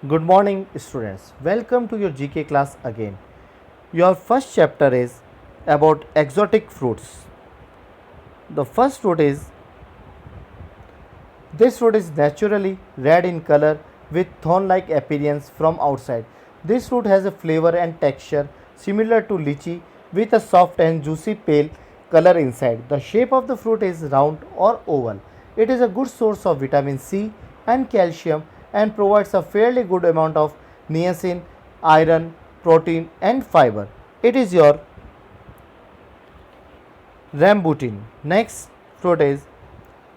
Good morning, students. Welcome to your GK class again. Your first chapter is about exotic fruits. The first fruit is this fruit is naturally red in color with thorn like appearance from outside. This fruit has a flavor and texture similar to lychee with a soft and juicy pale color inside. The shape of the fruit is round or oval. It is a good source of vitamin C and calcium and provides a fairly good amount of niacin, iron, protein, and fiber. It is your rambutan. Next fruit is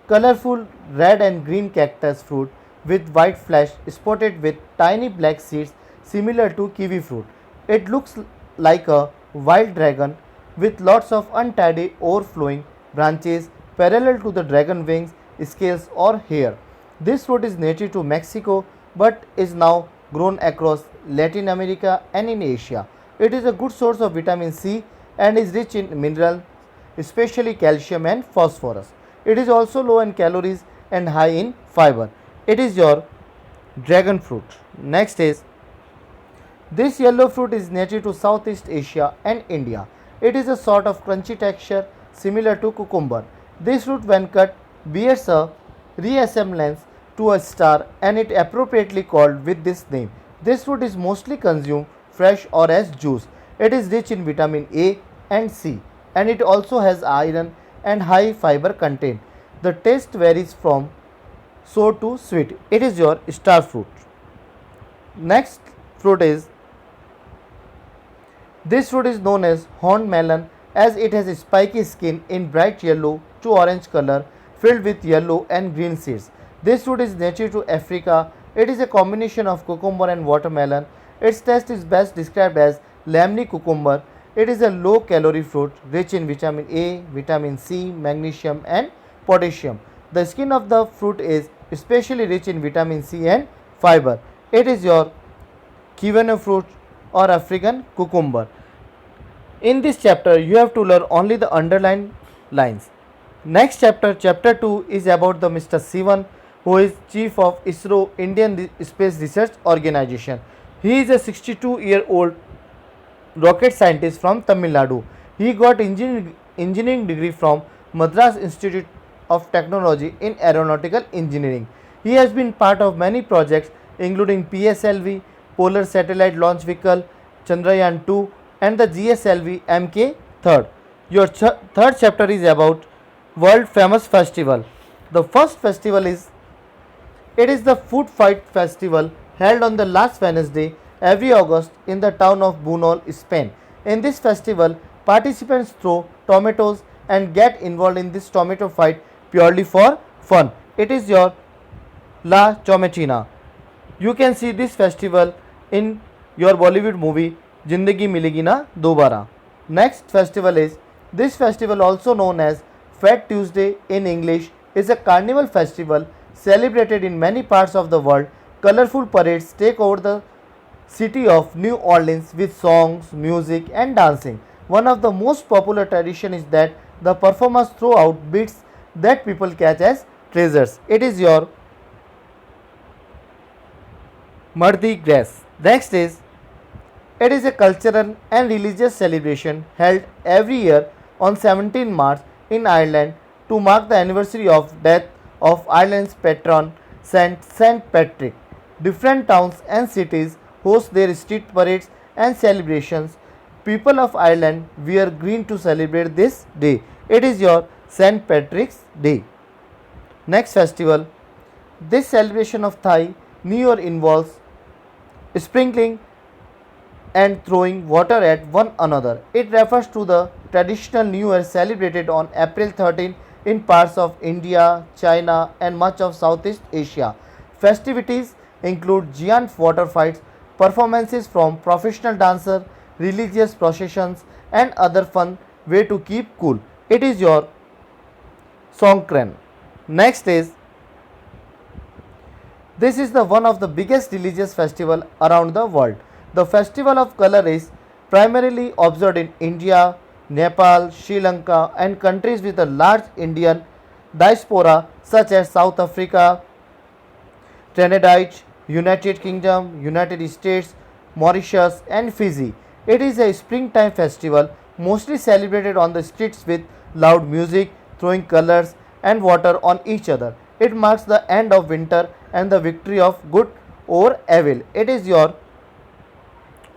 colorful red and green cactus fruit with white flesh spotted with tiny black seeds similar to kiwi fruit. It looks like a wild dragon with lots of untidy overflowing branches parallel to the dragon wings, scales or hair. This fruit is native to Mexico but is now grown across Latin America and in Asia. It is a good source of vitamin C and is rich in minerals, especially calcium and phosphorus. It is also low in calories and high in fiber. It is your dragon fruit. Next is this yellow fruit is native to Southeast Asia and India. It is a sort of crunchy texture similar to cucumber. This fruit when cut bears a resemblance to a star and it appropriately called with this name. This fruit is mostly consumed fresh or as juice. It is rich in vitamin A and C and it also has iron and high fiber content. The taste varies from sour to sweet. It is your star fruit. Next fruit is this fruit is known as horned melon as it has a spiky skin in bright yellow to orange color filled with yellow and green seeds. This fruit is native to Africa. It is a combination of cucumber and watermelon. Its taste is best described as lemony cucumber. It is a low calorie fruit rich in vitamin A, vitamin C, magnesium and potassium. The skin of the fruit is especially rich in vitamin C and fiber. It is your Kiwano fruit or African cucumber. In this chapter, you have to learn only the underlined lines. Next chapter, chapter 2 is about the Mr. Sivan who is chief of ISRO Indian Space Research Organization. He is a 62-year-old rocket scientist from Tamil Nadu. He got engineering degree from Madras Institute of Technology in Aeronautical Engineering. He has been part of many projects including PSLV, Polar Satellite Launch Vehicle, Chandrayaan 2 and the GSLV Mk3. Your third chapter is about world famous festival. The first festival is the Food Fight Festival held on the last Wednesday every August in the town of Bunol, Spain. In this festival, participants throw tomatoes and get involved in this tomato fight purely for fun. It is your La Chometina. You can see this festival in your Bollywood movie Zindagi Milegi Na Dobara. Next festival is this festival also known as Fat Tuesday in English is a carnival festival celebrated in many parts of the world. Colorful parades take over the city of New Orleans with songs, music and dancing. One of the most popular tradition is that the performers throw out beads that people catch as treasures. It is your Mardi Gras. Next is it is a cultural and religious celebration held every year on 17 March in Ireland to mark the anniversary of death of Ireland's patron Saint Patrick. Different towns and cities host their street parades and celebrations. People of Ireland wear green to celebrate this day. It is your St. Patrick's Day. Next festival. This celebration of Thai New Year involves sprinkling and throwing water at one another. It refers to the traditional New Year celebrated on April 13 in parts of India, China, and much of Southeast Asia. Festivities include giant water fights, performances from professional dancers, religious processions, and other fun way to keep cool. It is your Songkran. Next is this is the one of the biggest religious festival around the world. The festival of color is primarily observed in India, Nepal, Sri Lanka and countries with a large Indian diaspora such as South Africa, Trinidad, United Kingdom, United States, Mauritius, and Fiji. It is a springtime festival mostly celebrated on the streets with loud music, throwing colors and water on each other. It marks the end of winter and the victory of good over evil. It is your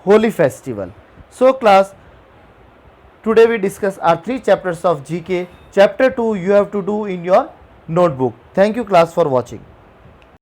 holy festival. So, class, today we discuss our three chapters of GK. Chapter 2 you have to do in your notebook. Thank you, class, for watching.